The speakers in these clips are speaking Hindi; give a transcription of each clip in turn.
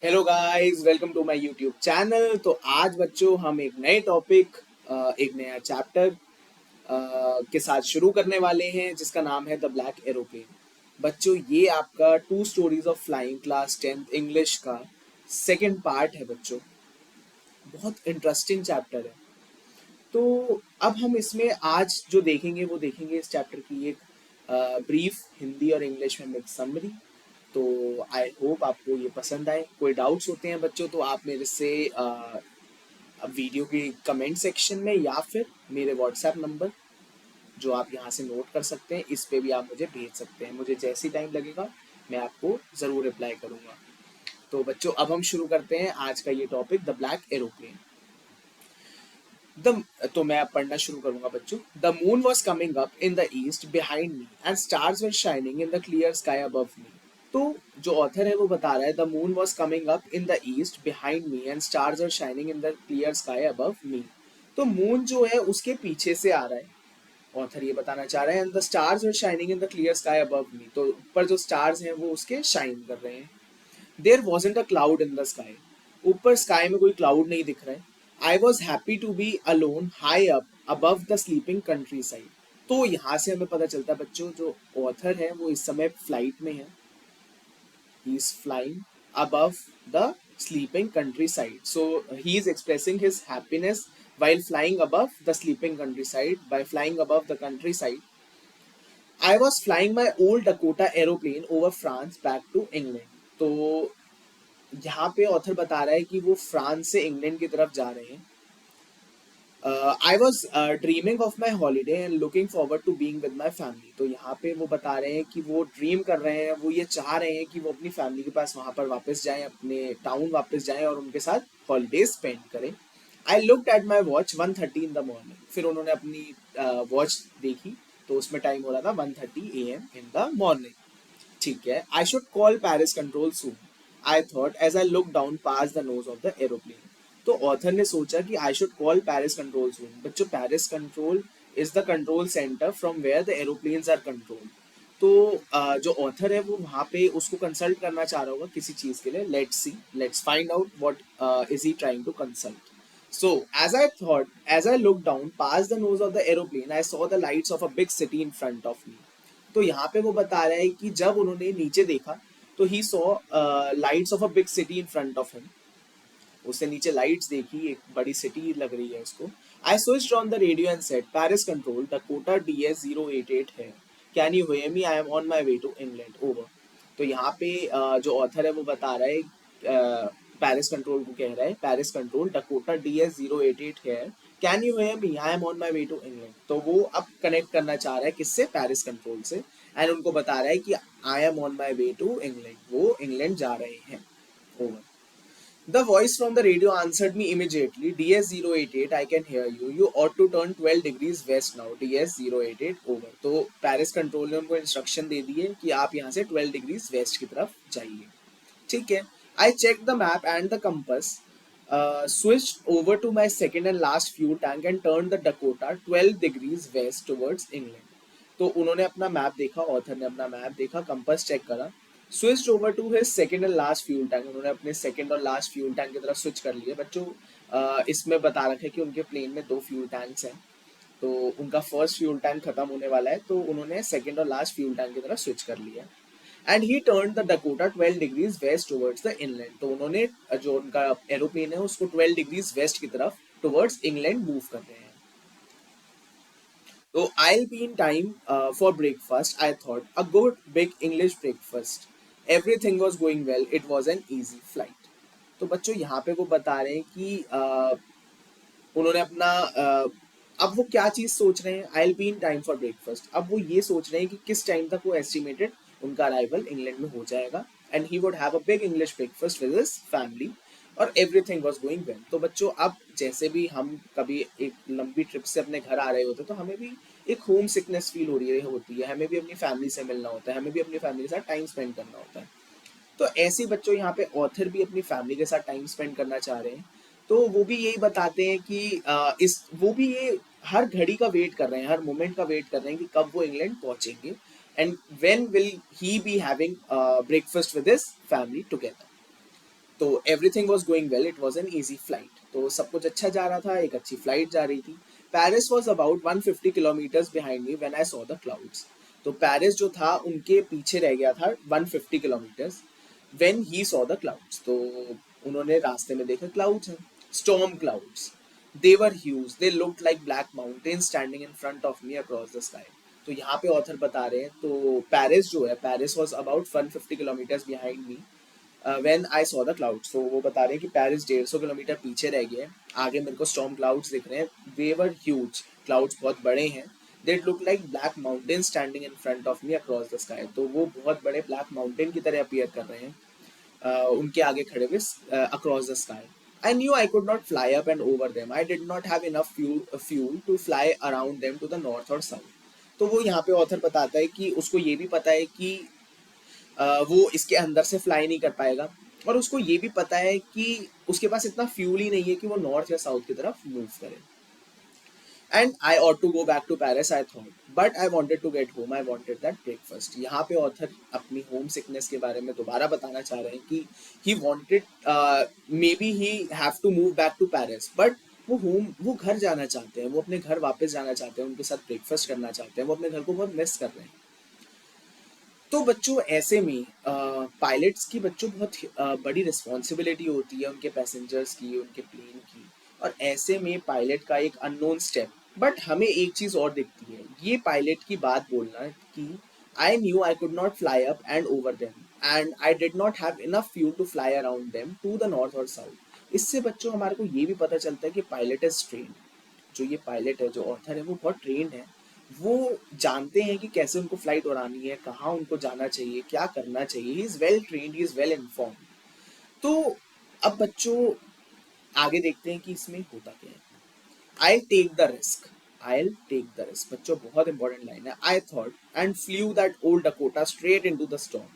Hello guys, welcome to my YouTube channel. तो आज बच्चों हम एक नए टॉपिक, एक नया चैप्टर के साथ शुरू करने वाले हैं जिसका नाम है द ब्लैक एरोप्लेन। बच्चों ये आपका two stories of flying class 10th English का सेकंड पार्ट है। बच्चों बहुत इंटरेस्टिंग चैप्टर है। तो अब हम इसमें आज जो देखेंगे वो देखेंगे इस चैप्टर की एक ब्रीफ हिंदी और इंग्लिश में मिक्स समरी। तो आई होप आपको ये पसंद आए। कोई डाउट्स होते हैं बच्चों तो आप मेरे से वीडियो के कमेंट सेक्शन में या फिर मेरे व्हाट्सएप नंबर जो आप यहाँ से नोट कर सकते हैं इस पे भी आप मुझे भेज सकते हैं। मुझे जैसी टाइम लगेगा मैं आपको ज़रूर रिप्लाई करूँगा। तो बच्चों अब हम शुरू करते हैं आज का ये topic, the black aeroplane. The तो मैं अब पढ़ना शुरू करूंगा बच्चों। The moon was coming up in the east behind me and stars were shining in the clear sky above मी। तो जो ऑथर है वो बता रहा है the moon was coming up in the east behind me and stars were shining in the clear sky above मी। तो मून जो है उसके पीछे से आ रहा है, ऑथर ये बताना चाह रहे हैं। And the stars were shining in the clear sky above मी, तो ऊपर जो स्टार्स हैं वो उसके शाइन कर रहे हैं। There wasn't a cloud in the sky, ऊपर स्काई में कोई क्लाउड नहीं दिख रहा है। I was happy to be alone high up above the sleeping countryside. तो यहाँ से हमें पता चलता है बच्चों जो ऑथर है वो इस समय फ्लाइट में है। He is flying above the sleeping countryside. So he is expressing his happiness while flying above the sleeping countryside. By flying above the countryside, I was flying my old Dakota aeroplane over France back to England. तो यहाँ पे ऑथर बता रहा है कि वो फ्रांस से इंग्लैंड की तरफ जा रहे हैं। I was dreaming of my holiday and looking forward to being with my family. तो यहाँ पे वो बता रहे हैं कि वो ड्रीम कर रहे हैं, वो ये चाह रहे हैं कि वो अपनी फैमिली के पास वहाँ पर वापस जाएं, अपने टाउन वापस जाएं और उनके साथ हॉलीडे स्पेंड करें। I looked at my watch 1:30 in the morning. फिर उन्होंने अपनी वॉच देखी तो उसमें टाइम हो रहा था 1:30 AM इन द मॉर्निंग। ठीक है। I should call Paris control soon, I thought as I look down past the nose of the aeroplane. तो ऑथर ने सोचा कि I should call Paris control soon. बच्चों Paris control is the control centre from where the aeroplanes are control. तो जो ऑथर है वो वहां पे उसको कंसल्ट करना चाह रहा होगा किसी चीज के लिए। Let's see, let's find out what is he trying to consult. So, as I looked down past the nose of the aeroplane, I saw the lights of a big city in front of me. तो यहाँ पे वो बता रहा है कि जब उन्होंने नीचे देखा तो he saw lights of a big city in front of him. उससे नीचे लाइट्स देखी, एक बड़ी सिटी लग रही है उसको। I switched on the radio and said Paris control Dakota DS 088 है, can you hear me, I am on my way to England, over. तो यहाँ पे जो ऑथर है वो बता रहा है, पैरिस कंट्रोल को कह रहा है पैरिस कंट्रोल डकोटा DS 088 है, can you hear me, I am on my way to England. तो वो अब कनेक्ट करना चाह रहा है किससे, पैरिस कंट्रोल से। एंड उनको बता रहा है कि I am on my way to England, वो इंग्लैंड जा रहे हैं, over. The voice from the radio answered me immediately. DS 088, I can hear you. You ought to turn 12 degrees west now. DS 088, over. तो पैरिस कंट्रोल ने उनको इंस्ट्रक्शन दे दी है कि आप यहाँ से 12 डिग्रीज वेस्ट की तरफ जाइए। ठीक है। I checked the map and the compass, switched over to my second and last fuel tank and turned the Dakota 12 degrees west towards England. तो उन्होंने अपना मैप देखा, ऑथर ने अपना मैप देखा, कंपास चेक करा, switch over to his second and last fuel tank. उन्होंने अपने सेकंड और लास्ट फ्यूल टैंक की तरफ स्विच कर लिया। बच्चों इसमें बता रखा है कि उनके प्लेन में 2 फ्यूल टैंक्स हैं, तो उनका फर्स्ट फ्यूल टैंक खत्म होने वाला है तो उन्होंने सेकंड और लास्ट फ्यूल टैंक की तरफ स्विच कर लिया। And he turn the Dakota 12 degrees west towards the inland. तो उन्होंने जो उनका एरोप्लेन है उसको 12 डिग्रीज वेस्ट की तरफ टुवर्ड्स इंग्लैंड मूव कर रहे हैं। तो I'll be in time for breakfast, I thought. A good big English breakfast. Everything was going well. It was an easy flight. तो बच्चों यहाँ पे वो बता रहे हैं कि उन्होंने अपना अब वो क्या चीज़ सोच रहे हैं, I'll be in time for breakfast। अब वो ये सोच रहे हैं कि किस टाइम तक वो एस्टिमेटेड उनका अराइवल इंग्लैंड में हो जाएगा। And he would have a big English breakfast with his family और एवरीथिंग वाज गोइंग वेल। तो बच्चों अब जैसे भी हम कभी एक लंबी ट्रिप से अपने घर आ रहे होते तो हमें भी एक होम सिकनेस फील हो रही होती है, हमें भी अपनी फैमिली से मिलना होता है, हमें भी अपनी फैमिली के साथ टाइम स्पेंड करना होता है। तो ऐसे बच्चों यहाँ पे ऑथर भी अपनी फैमिली के साथ टाइम स्पेंड करना चाह रहे हैं। तो वो भी यही बताते हैं कि इस वो भी ये हर घड़ी का वेट कर रहे हैं, हर मोमेंट का वेट कर रहे हैं कि कब वो इंग्लैंड पहुंचेंगे and when will he be having breakfast with his family together. तो everything was going well, it was an easy flight, तो सब कुछ अच्छा जा रहा था, एक अच्छी फ्लाइट जा रही थी। Paris was about 150 kilometres behind me when I saw the clouds. तो पेरिस जो था उनके पीछे रह गया था 150 kilometres when he saw the clouds. तो उन्होंने रास्ते में देखा क्लाउड्स हैं, storm clouds. They were huge, they looked like black mountains standing in front of me across the sky. तो यहाँ पे ऑथर बता रहे हैं, तो पेरिस जो है, Paris was about 150 kilometres behind me when I saw the clouds. तो वो बता रहे हैं कि पेरिस 150 किलोमीटर पीछे रह गया है, आगे मेरे को स्टॉर्म क्लाउड्स दिख रहे हैं। दे वर ह्यूज, क्लाउड्स बहुत बड़े हैं। They look like black mountain standing in front of me across the sky. तो वो बहुत बड़े ब्लैक माउंटेन की तरह अपीयर कर रहे हैं उनके आगे खड़े हुए across the sky. I knew I could not fly up and over them. I did not have enough fuel to fly around them to the north or south. तो वो यहाँ पे ऑथर बताता है कि उसको ये भी पता है कि वो इसके अंदर से फ्लाई नहीं कर पाएगा, और उसको ये भी पता है कि उसके पास इतना फ्यूल ही नहीं है कि वो नॉर्थ या साउथ की तरफ मूव करे। And I ought to go back to Paris I thought, but I wanted to get home, I wanted that breakfast. यहाँ पे ऑथर अपनी होम सिकनेस के बारे में दोबारा बताना चाह रहे हैं कि he wanted, maybe he have to move back to Paris, but वो घर जाना चाहते हैं, वो अपने घर वापस जाना चाहते हैं, उनके साथ ब्रेकफास्ट करना चाहते हैं, वो अपने घर को बहुत मिस कर रहे हैं। तो बच्चों ऐसे में पायलट्स की बच्चों बहुत बड़ी रिस्पॉन्सिबिलिटी होती है उनके पैसेंजर्स की, उनके प्लेन की, और ऐसे में पायलट का एक अननोन स्टेप। बट हमें एक चीज़ और दिखती है, ये पायलट की बात बोलना कि I knew I could not fly up and over them and I did not have enough fuel to fly around them to the north और साउथ। इससे बच्चों हमारे को ये भी पता चलता है कि पायलट इज ट्रेन्ड। जो ये पायलट है, जो ऑथर है, वो बहुत ट्रेन्ड है। वो जानते हैं कि कैसे उनको फ्लाइट उड़ानी है, कहाँ उनको जाना चाहिए, क्या करना चाहिए। He is well trained, he is well informed. तो अब बच्चों आगे देखते हैं कि इसमें होता क्या है। I take the risk, I take the risk, बच्चों बहुत इंपॉर्टेंट लाइन है। I thought and flew that old Dakota straight into the storm.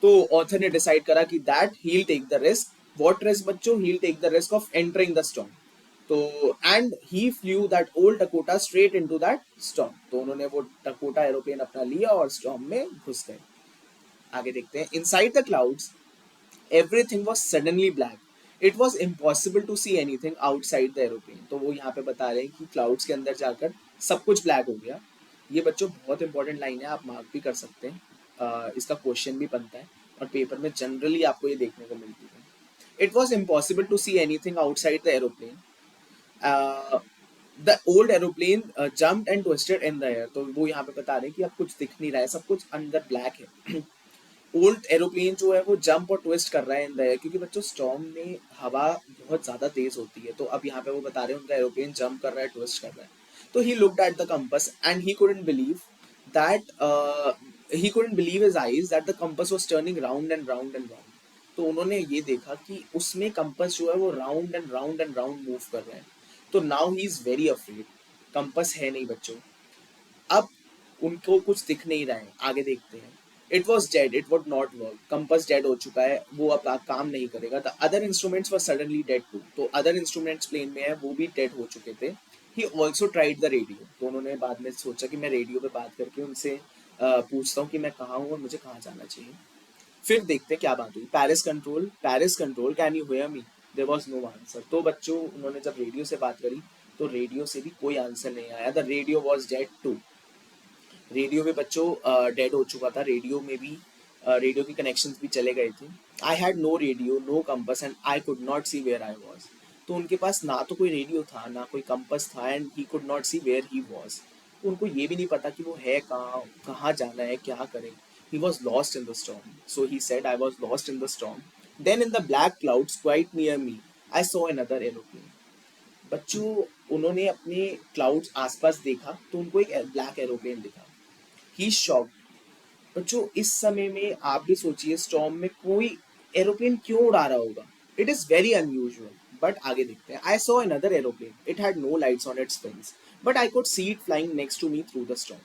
तो ऑथर ने डिसाइड करा कि that he will take the risk. What risk बच्चों? He will take the risk of entering the storm. तो and he flew that old Dakota straight into that storm. तो उन्होंने वो डकोटा एरोप्लेन अपना लिया और स्टॉर्म में घुस गए। आगे देखते हैं। Inside the clouds everything was suddenly black, it was impossible to see anything outside the aeroplane. तो वो यहाँ पे बता रहे हैं कि क्लाउड्स के अंदर जाकर सब कुछ ब्लैक हो गया। ये बच्चों बहुत इंपॉर्टेंट लाइन है, आप मार्क भी कर सकते हैं। इसका क्वेश्चन भी बनता है और पेपर में जनरली आपको ये देखने को मिलती है। It was impossible to see anything outside the aeroplane, the old aeroplane jumped and twisted in the air. तो वो यहाँ पे बता रहे हैं कि अब कुछ दिख नहीं रहा है, सब कुछ अंदर ब्लैक है। ओल्ड एरोप्लेन जो है वो जंप और ट्विस्ट कर रहा है इन द एयर, क्योंकि बच्चों स्टॉर्म में हवा बहुत ज्यादा तेज होती है। तो अब यहाँ पे वो बता रहे हैं उनका एरोप्लेन जंप कर रहा है, ट्विस्ट कर रहा है। तो he looked at the compass and he couldn't believe that he couldn't believe his eyes that the compass was turning round and round and round. तो उन्होंने ये देखा कि उसमें कंपास जो है वो round and round and round move कर रहा है। तो now he is very afraid. Compass है नहीं बच्चों, अब उनको कुछ दिख नहीं रहा है। आगे देखते हैं। It was dead, it would not work. Compass dead हो चुका है, वो अब काम नहीं करेगा। The other instruments were suddenly dead too. तो अदर इंस्ट्रूमेंट्स प्लेन में है, वो भी डेड हो चुके थे। He also tried the radio. तो उन्होंने बाद में सोचा कि मैं रेडियो पे बात करके उनसे पूछता हूँ कि मैं कहाँ हूँ और मुझे कहाँ जाना चाहिए। फिर देखते हैं क्या बात हुई। Paris control, can you hear me? There was no answer. तो बच्चों उन्होंने जब रेडियो से बात करी तो रेडियो से भी कोई आंसर नहीं आया। The radio was dead too. Radio में बच्चों डेड हो चुका था। रेडियो में भी रेडियो के कनेक्शंस भी चले गए थे। I had no radio, no compass and I could not see where I was. तो उनके पास ना तो कोई रेडियो था, ना कोई कंपास था, and he could not see where he was. तो उनको ये भी नहीं पता कि वो है कहाँ, कहाँ जाना है, क्या करें। He was lost in the storm. So he said, I was lost in the storm. Then in the black clouds quite near me, I saw another aeroplane. बच्चों उन्होंने अपने क्लाउड्स आसपास देखा तो उनको एक ब्लैक एरोप्लेन दिखा। ही शॉक्ड। बच्चों इस समय में आप भी सोचिए, स्टॉर्म में कोई एरोप्लेन क्यों उड़ा रहा होगा? It is very unusual. But आगे देखते हैं। I saw another aeroplane, it had no lights on its wings but I could see it flying next to me through the storm.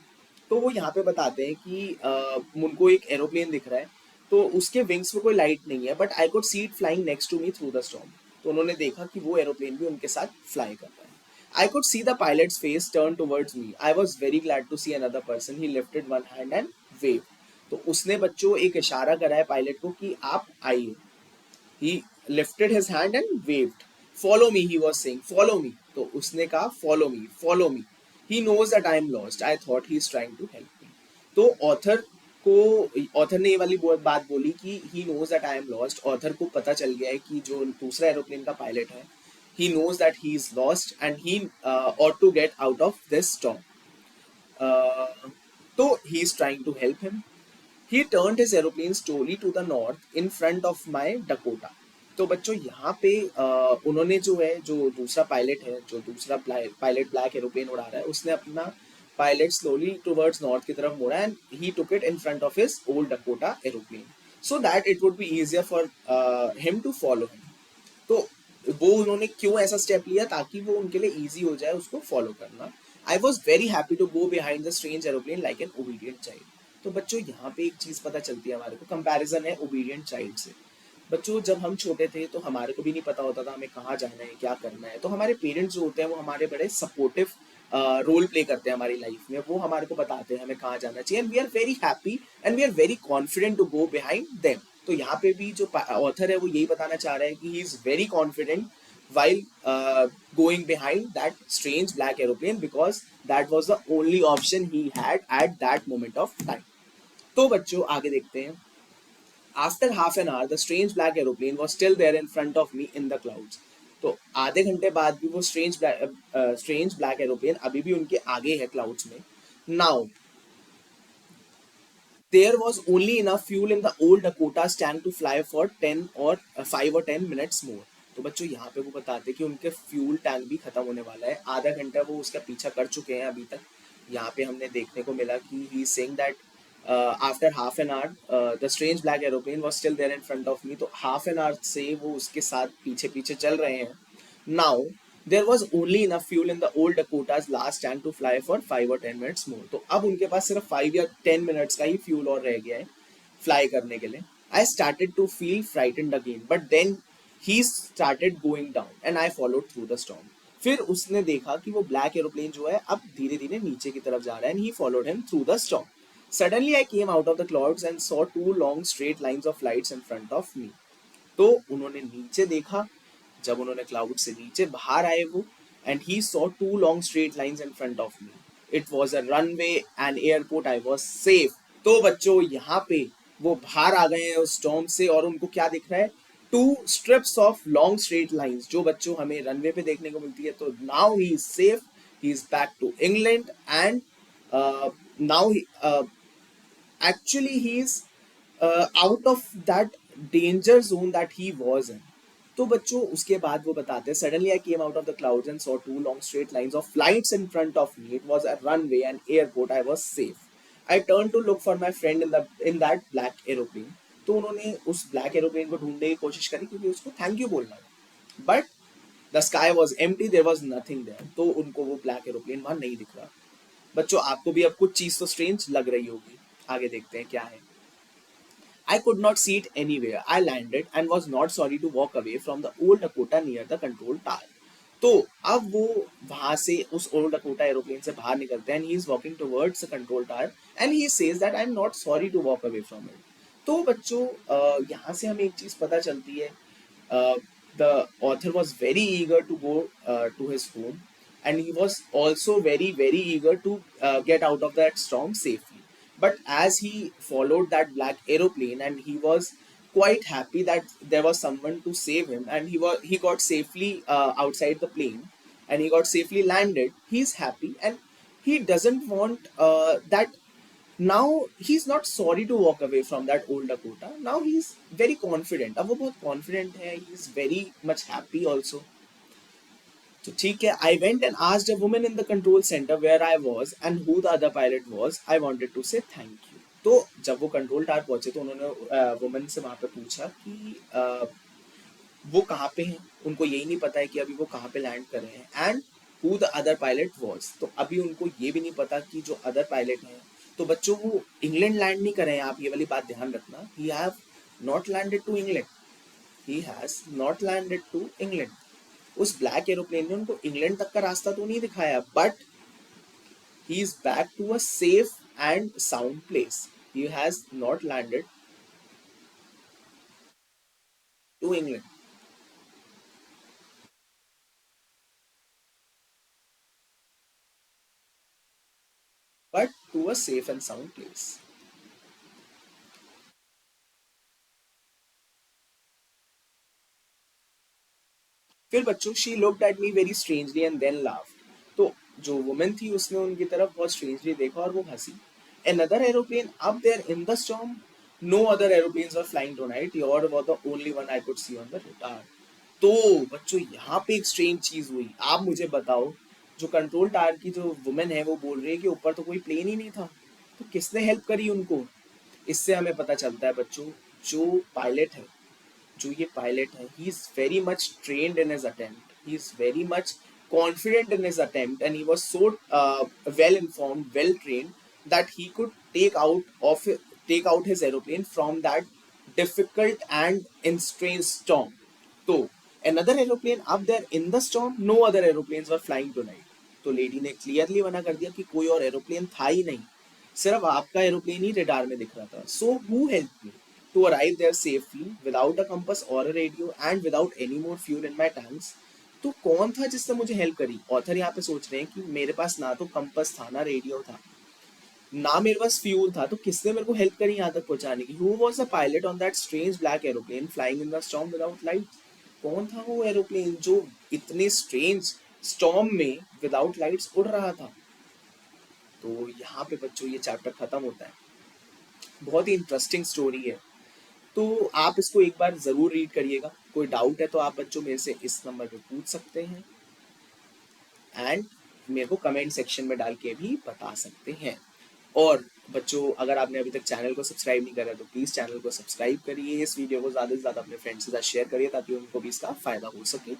तो वो यहाँ पे बताते हैं कि उनको एक एरोप्लेन दिख रहा है, तो उसके विंग्स में कोई लाइट नहीं है, but I could see it flying next to me through the storm. तो उन्होंने देखा कि वो एरोप्लेन भी उनके साथ फ्लाई कर रहा है। I could see the pilot's face turn towards me. I was very glad to see another person. He lifted one hand and waved. तो उसने बच्चों एक इशारा करा है पायलट को कि आप आइए। He lifted his hand and waved. Follow me, he was saying. Follow me. तो उसने कहा follow me, follow me. He knows that I am lost. I thought he is trying to help me. तो ऑथर ने ये वाली बात बोली कि he knows that I am lost. Author को पता चल गया है कि जो दूसरा एरोप्लेन का पायलट है, he knows that he is lost and he ought to get out of this storm. So he is trying to help him. He turned his aeroplane slowly to the north in front of my Dakota. तो बच्चों यहाँ पे उन्होंने जो है, जो दूसरा पायलट है, जो दूसरा पायलट ब्लैक एरोप्लेन उड़ा रहा है, उसने अपना पायलट स्लोली टुवर्ड्स नॉर्थ की तरफ मोड़ा and he took it in front of his old Dakota aeroplane so that it would be easier for him to follow him. तो वो उन्होंने क्यों ऐसा स्टेप लिया, ताकि वो उनके लिए इजी हो जाए उसको फॉलो करना. I was very happy to go behind the strange aeroplane like an obedient child. तो बच्चों यहाँ पे एक चीज पता चलती है हमारे को, कंपैरिजन है ओबीडियंट चाइल्ड से. बच्चों जब हम छोटे थे तो हमारे को भी नहीं पता होता था हमें कहाँ जाना है, क्या करना है. तो हमारे पेरेंट्स जो होते हैं वो हमारे बड़े सपोर्टिव रोल प्ले करते हैं हमारी लाइफ में. वो हमारे को बताते हैं हमें कहाँ जाना चाहिए and we are very happy and we are very confident to go behind them. तो यहाँ पे भी जो ऑथर है वो यही बताना चाह रहा है कि ही is very confident while going behind that strange black aeroplane because that was the only option he had at that moment of time. तो बच्चों आगे देखते हैं. After half an hour, the strange black aeroplane was still there in front of me in the clouds. तो आधे घंटे बाद भी वो स्ट्रेंज ब्लैक एरोप्लेन अभी भी उनके आगे है क्लाउड्स में. Now there was only enough fuel in the old Dakota stand to fly for 10 or 5 or 10 minutes more. तो बच्चों यहाँ पे वो बताते हैं कि उनके फ्यूल टैंक भी खत्म होने वाला है. आधा घंटा वो उसका पीछा कर चुके हैं अभी तक. यहाँ पे हमने देखने को मिला कि he saying that after half an hour the strange black aeroplane was still there in front of me. तो हाफ एन आवर से वो उसके साथ पीछे पीछे चल रहे हैं. Now there was only enough fuel in the old Dakota's last tank to fly for 5 or 10 minutes more. तो अब उनके पास सिर्फ 5 या 10 मिनट्स का ही फ्यूल और रह गया है फ्लाई करने के लिए. I started to feel frightened again, but then he started going down and I followed through the storm. फिर उसने देखा कि वो ब्लैक एरोप्लेन जो है अब धीरे धीरे नीचे की तरफ जा रहा है and he followed him through the storm. Suddenly I came out of the clouds and saw two long straight lines of lights in front of me. तो उन्होंने नीचे देखा, जब उन्होंने क्लाउड से नीचे बाहर आए वो, and he saw two long straight lines in front of me. It was a runway and airport. I was safe. तो बच्चों यहाँ पे वो बाहर आ गए हैं उस स्टॉर्म से और उनको क्या दिख रहा है, two strips of long straight lines जो बच्चों हमें रनवे पे देखने को मिलती है. तो now he is safe, he is back to England and now actually he is out of that danger zone that he was in. तो बच्चों उसके बाद वो बताते हैं suddenly I came out of the clouds and saw two long straight lines of flights in front of me. It was a runway and airport. I was safe. I turned to look for my friend in that black aeroplane. तो उन्होंने उस ब्लैक एरोप्लेन को ढूंढने की कोशिश करी क्योंकि उसको थैंक यू बोलना है. But the sky was empty, there was nothing there. तो उनको वो ब्लैक एरोप्लेन वहां नहीं दिख रहा. बच्चों आपको भी अब कुछ चीज तो स्ट्रेंज लग रही होगी. आगे देखते हैं क्या है. I could not see it anywhere. I landed and was not sorry to walk away from the old Dakota near the control tower. तो अब वो वहां से उस ओल्ड डकोटा एरोप्लेन से बाहर निकलते हैं. He is walking towards the control tower and he says that I am not sorry to walk away from it. तो बच्चों यहाँ से हमें एक चीज पता चलती है. The author was very eager to go to his home and he was also very eager to get out of that storm safely. But as he followed that black aeroplane and he was quite happy that there was someone to save him and he got safely outside the plane and he got safely landed, he's happy and he doesn't want that. Now he's not sorry to walk away from that old Dakota. Now he's very confident. अब वो बहुत confident है. He's very much happy also. तो ठीक है. I went and asked a woman in the control centre where I was and who the other pilot was. I wanted to say thank you. तो जब वो कंट्रोल टावर पहुंचे तो उन्होंने वुमन से वहां पे पूछा कि वो कहाँ पे हैं. उनको यही नहीं पता है कि अभी वो कहाँ पे लैंड कर रहे हैं and who the other pilot was. तो अभी उनको ये भी नहीं पता कि जो अदर पायलट हैं. तो बच्चों वो इंग्लैंड लैंड नहीं कर रहे हैं. आप ये वाली बात ध्यान रखना. He have not landed to England. He has not landed to England. उस ब्लैक एरोप्लेन ने उनको इंग्लैंड तक का रास्ता तो नहीं दिखाया, but he is back to a safe and sound place. He has not landed to England, but to a safe and sound place. फिर बच्चों she looked at me very strangely and then laughed. तो जो वुमन थी उसने उनकी तरफ बहुत स्ट्रेंजली देखा और वो हंसी। Another aeroplane up there in the storm. No other aeroplanes were flying tonight. Yours was the only one I could see on the radar. तो बच्चों यहाँ पे एक स्ट्रेंज चीज हुई। आप मुझे बताओ, जो कंट्रोल टावर की जो वुमेन है वो बोल रही है कि ऊपर तो कोई प्लेन ही नहीं था, तो किसने हेल्प करी उनको? इससे हमें पता चलता है बच्चों, जो पायलट है, जो ये पायलट है, he is very much trained in his attempt, he is very much confident in his attempt, and he was so well informed, well trained, that he could take out his aeroplane from that difficult and in strange storm. So another aeroplane up there in the storm, no other aeroplanes were flying tonight. तो लेडी ने क्लियरली मना कर दिया कि कोई और एरोप्लेन था ही नहीं, सिर्फ आपका एरोप्लेन ही रडार में दिख रहा था। So who help me to arrive there safely without a compass और a radio and without any more fuel in my tanks? तो कौन था जिसने मुझे हेल्प करी? ऑथर यहाँ पे सोच रहे हैं कि मेरे पास ना तो कंपास था, ना रेडियो था, ना मेरे पास फ्यूल था, तो किसने मेरे को हेल्प करी यहाँ तक पहुंचाने की? Who was the pilot on that strange black aeroplane flying in the storm without light? कौन था वो एरोप्लेन जो इतने स्ट्रेंज स्टॉर्म में विदाउट लाइट्स उड़ रहा था? तो यहाँ पे बच्चों ये चैप्टर खत्म होता है। बहुत ही इंटरेस्टिंग स्टोरी है, तो आप इसको एक बार जरूर रीड करिएगा। कोई डाउट है तो आप बच्चों मेरे से इस नंबर पे पूछ सकते हैं, एंड मेरे को कमेंट सेक्शन में डाल के भी बता सकते हैं। और बच्चों, अगर आपने अभी तक चैनल को सब्सक्राइब नहीं करा तो प्लीज़ चैनल को सब्सक्राइब करिए, इस वीडियो को ज़्यादा से ज़्यादा अपने फ्रेंड्स के साथ शेयर करिए ताकि उनको भी इसका फ़ायदा हो सके।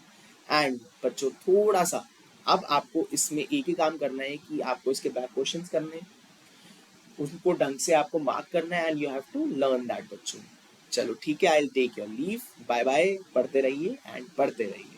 एंड बच्चों, थोड़ा सा अब आपको इसमें एक ही काम करना है कि आपको इसके बैक क्वेश्चंस करने हैं, उनको ढंग से आपको मार्क करना है, and you have to learn that बच्चों। चलो ठीक है, I will take your leave, bye bye, पढ़ते रहिए एंड पढ़ते रहिए।